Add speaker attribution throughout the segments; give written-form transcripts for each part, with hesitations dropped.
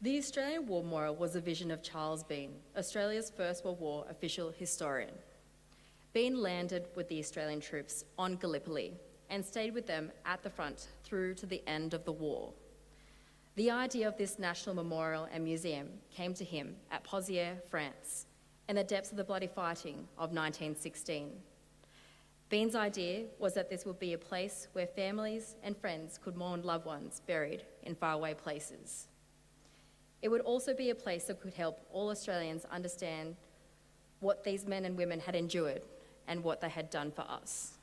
Speaker 1: The Australian War Memorial was a vision of Charles Bean, Australia's First World War official historian. Bean landed with the Australian troops on Gallipoli and stayed with them at the front through to the end of the war. The idea of this national memorial and museum came to him at Pozières, France, in the depths of the bloody fighting of 1916. Bean's idea was that this would be a place where families and friends could mourn loved ones buried in faraway places. It would also be a place that could help all Australians understand what these men and women had endured and what they had done for us.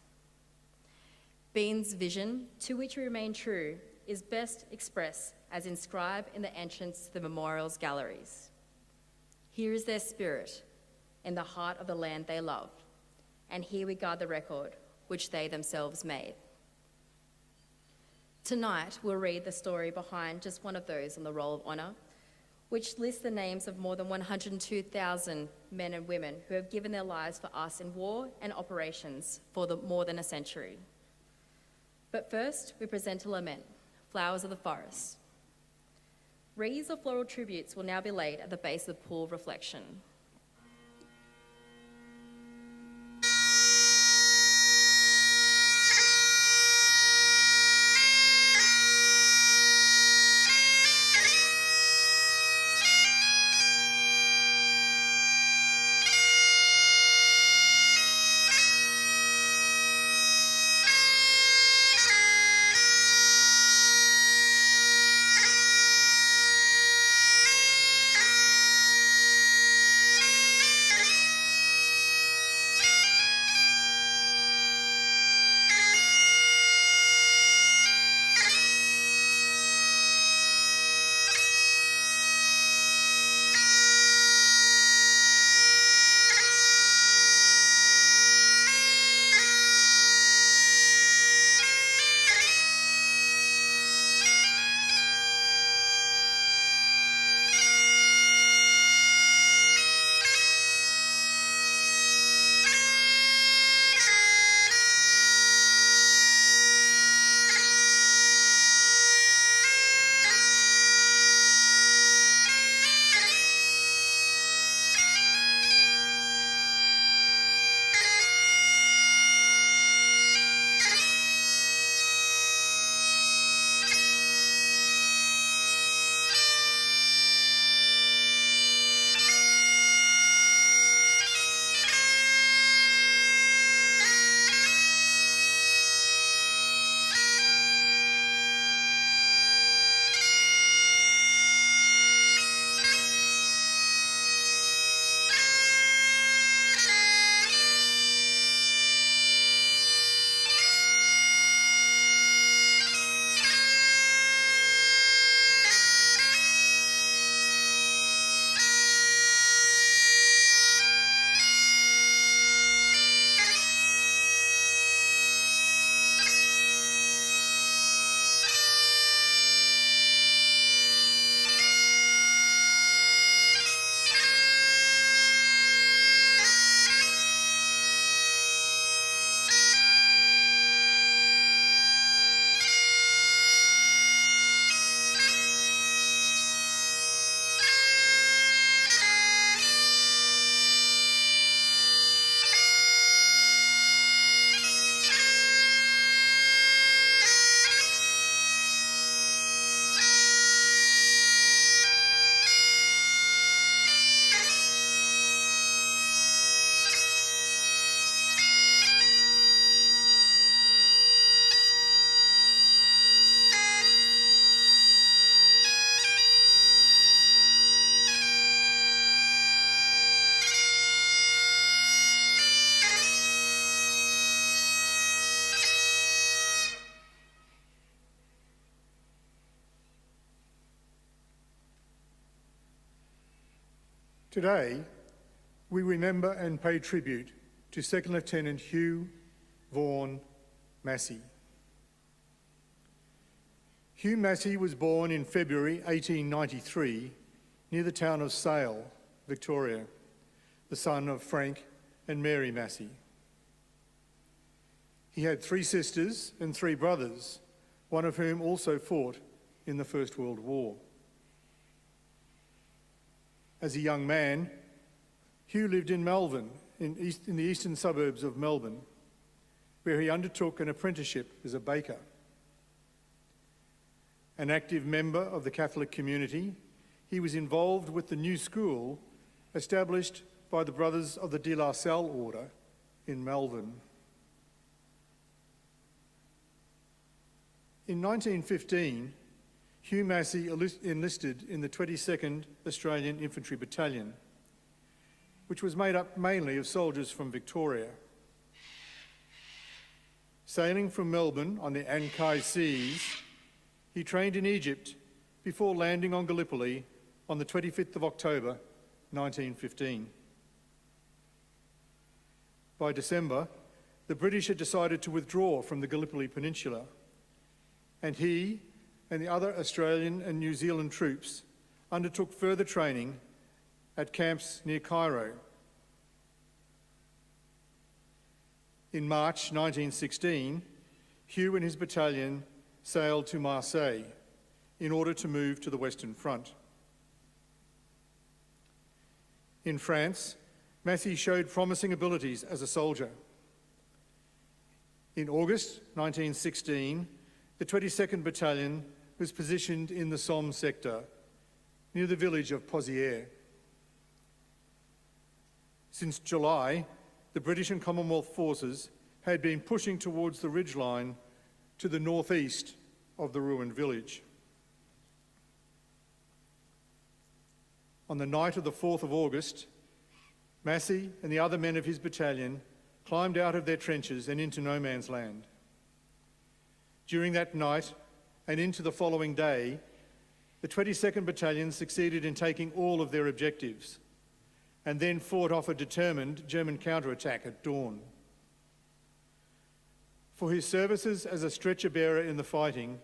Speaker 1: Bean's vision, to which we remain true, is best expressed as inscribed in the entrance to the memorial's galleries. Here is their spirit in the heart of the land they loved, and here we guard the record which they themselves made. Tonight, we'll read the story behind just one of those on the Roll of Honour, which lists the names of more than 102,000 men and women who have given their lives for us in war and operations for more than a century. But first, we present a lament, Flowers of the Forest. Wreaths of floral tributes will now be laid at the base of the pool of reflection.
Speaker 2: Today, we remember and pay tribute to Second Lieutenant Hugh Vaughan Massie. Hugh Massie was born in February 1893 near the town of Sale, Victoria, the son of Frank and Mary Massie. He had 3 sisters and 3 brothers, one of whom also fought in the First World War. As a young man, Hugh lived in Melbourne, in the eastern suburbs of Melbourne, where he undertook an apprenticeship as a baker. An active member of the Catholic community, he was involved with the new school established by the Brothers of the De La Salle Order in Melbourne. In 1915, Hugh Massie enlisted in the 22nd Australian Infantry Battalion, which was made up mainly of soldiers from Victoria. Sailing from Melbourne on the Ankai Seas, he trained in Egypt before landing on Gallipoli on the 25th of October 1915. By December, the British had decided to withdraw from the Gallipoli Peninsula, and he and the other Australian and New Zealand troops undertook further training at camps near Cairo. In March 1916, Hugh and his battalion sailed to Marseille in order to move to the Western Front. In France, Massie showed promising abilities as a soldier. In August 1916, the 22nd Battalion was positioned in the Somme sector, near the village of Pozières. Since July, the British and Commonwealth forces had been pushing towards the ridgeline to the northeast of the ruined village. On the night of the 4th of August, Massie and the other men of his battalion climbed out of their trenches and into no man's land. During that night and into the following day, the 22nd Battalion succeeded in taking all of their objectives and then fought off a determined German counterattack at dawn. For his services as a stretcher bearer in the fighting,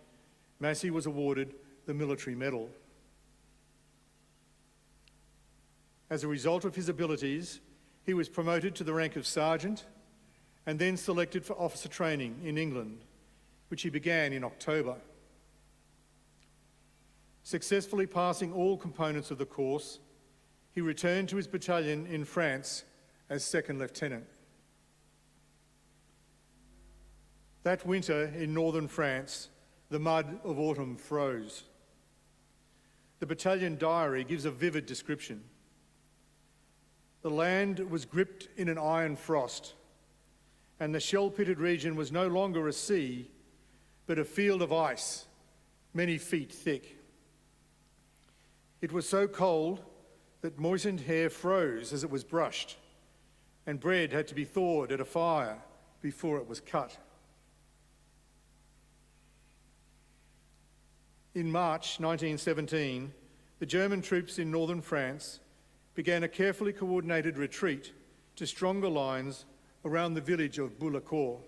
Speaker 2: Massie was awarded the Military Medal. As a result of his abilities, he was promoted to the rank of sergeant and then selected for officer training in England, which he began in October. Successfully passing all components of the course, he returned to his battalion in France as second lieutenant. That winter in northern France, the mud of autumn froze. The battalion diary gives a vivid description. The land was gripped in an iron frost, and the shell-pitted region was no longer a sea, but a field of ice, many feet thick. It was so cold that moistened hair froze as it was brushed, and bread had to be thawed at a fire before it was cut. In March 1917, the German troops in northern France began a carefully coordinated retreat to stronger lines around the village of Boulecourt.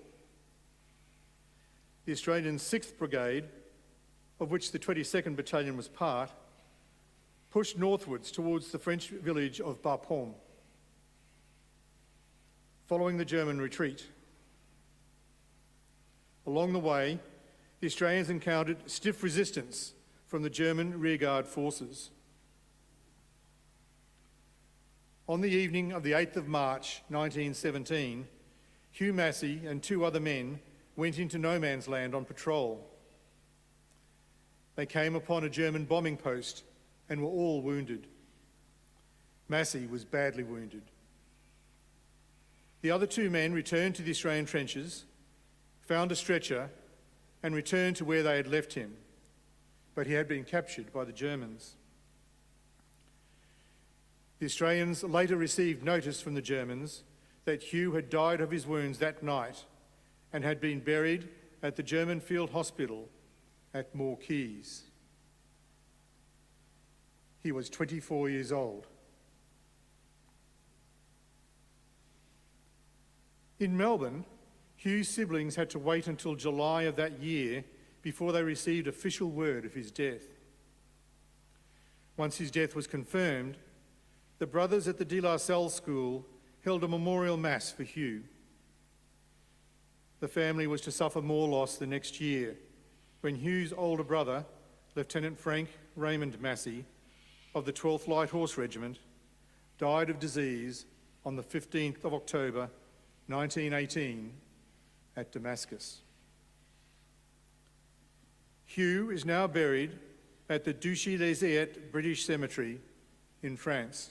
Speaker 2: The Australian 6th Brigade, of which the 22nd Battalion was part, pushed northwards towards the French village of Bapaume, following the German retreat. Along the way, the Australians encountered stiff resistance from the German rearguard forces. On the evening of the 8th of March 1917, Hugh Massie and two other men went into no man's land on patrol. They came upon a German bombing post and were all wounded. Massie was badly wounded. The other two men returned to the Australian trenches, found a stretcher, and returned to where they had left him, but he had been captured by the Germans. The Australians later received notice from the Germans that Hugh had died of his wounds that night and had been buried at the German Field Hospital at Moore Keys. He was 24 years old. In Melbourne, Hugh's siblings had to wait until July of that year before they received official word of his death. Once his death was confirmed, the brothers at the De La Salle School held a memorial mass for Hugh. The family was to suffer more loss the next year when Hugh's older brother, Lieutenant Frank Raymond Massie, of the 12th Light Horse Regiment, died of disease on the 15th of October 1918 at Damascus. Hugh is now buried at the Douchy-les-Ayettes British Cemetery in France.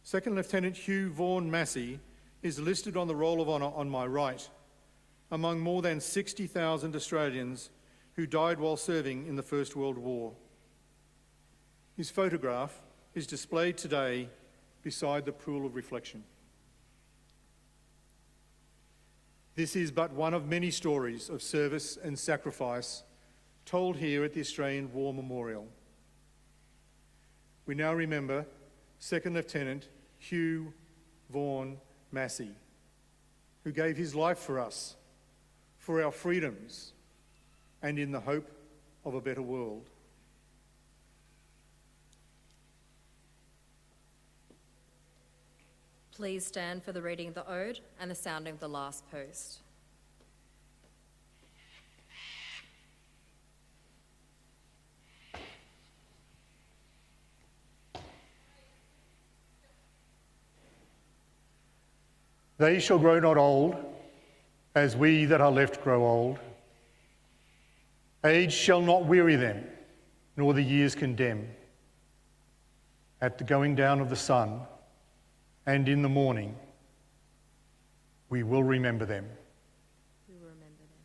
Speaker 2: Second Lieutenant Hugh Vaughan Massie is listed on the Roll of Honour on my right, among more than 60,000 Australians who died while serving in the First World War. His photograph is displayed today beside the pool of reflection. This is but one of many stories of service and sacrifice told here at the Australian War Memorial. We now remember Second Lieutenant Hugh Vaughan Massie, who gave his life for us, for our freedoms, and in the hope of a better world.
Speaker 1: Please stand for the reading of the Ode and the sounding of the last post.
Speaker 2: They shall grow not old, as we that are left grow old. Age shall not weary them, nor the years condemn. At the going down of the sun, and in the morning, we will remember them.
Speaker 1: We will remember them.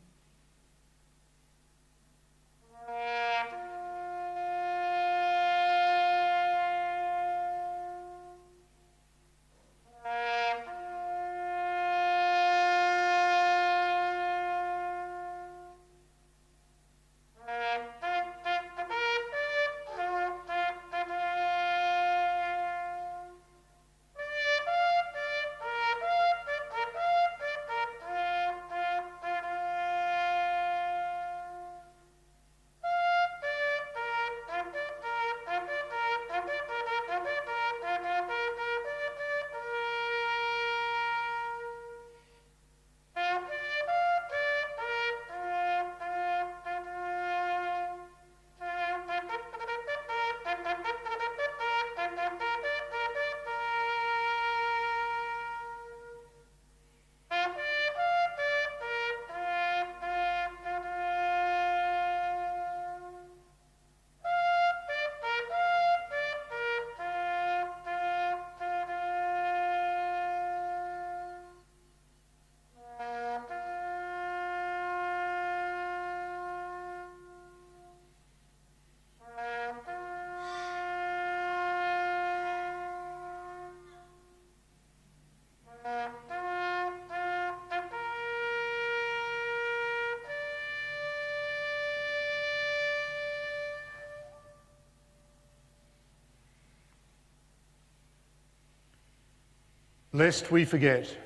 Speaker 2: Lest we forget.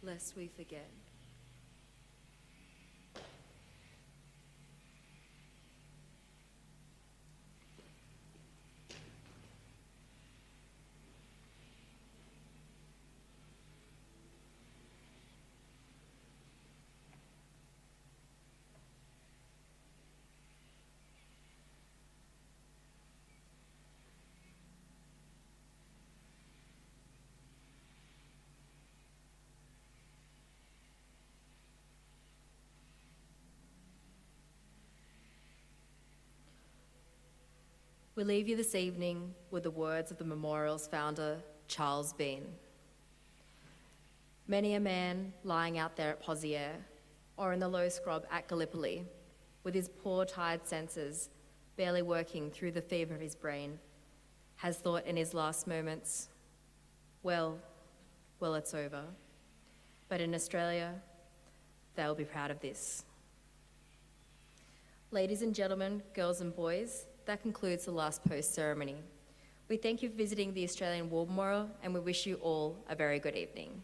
Speaker 1: Lest we forget. We leave you this evening with the words of the memorial's founder, Charles Bean. Many a man lying out there at Pozières or in the low scrub at Gallipoli, with his poor tired senses barely working through the fever of his brain, has thought in his last moments, well, it's over. But in Australia, they'll be proud of this. Ladies and gentlemen, girls and boys, that concludes the last post ceremony. We thank you for visiting the Australian War Memorial and we wish you all a very good evening.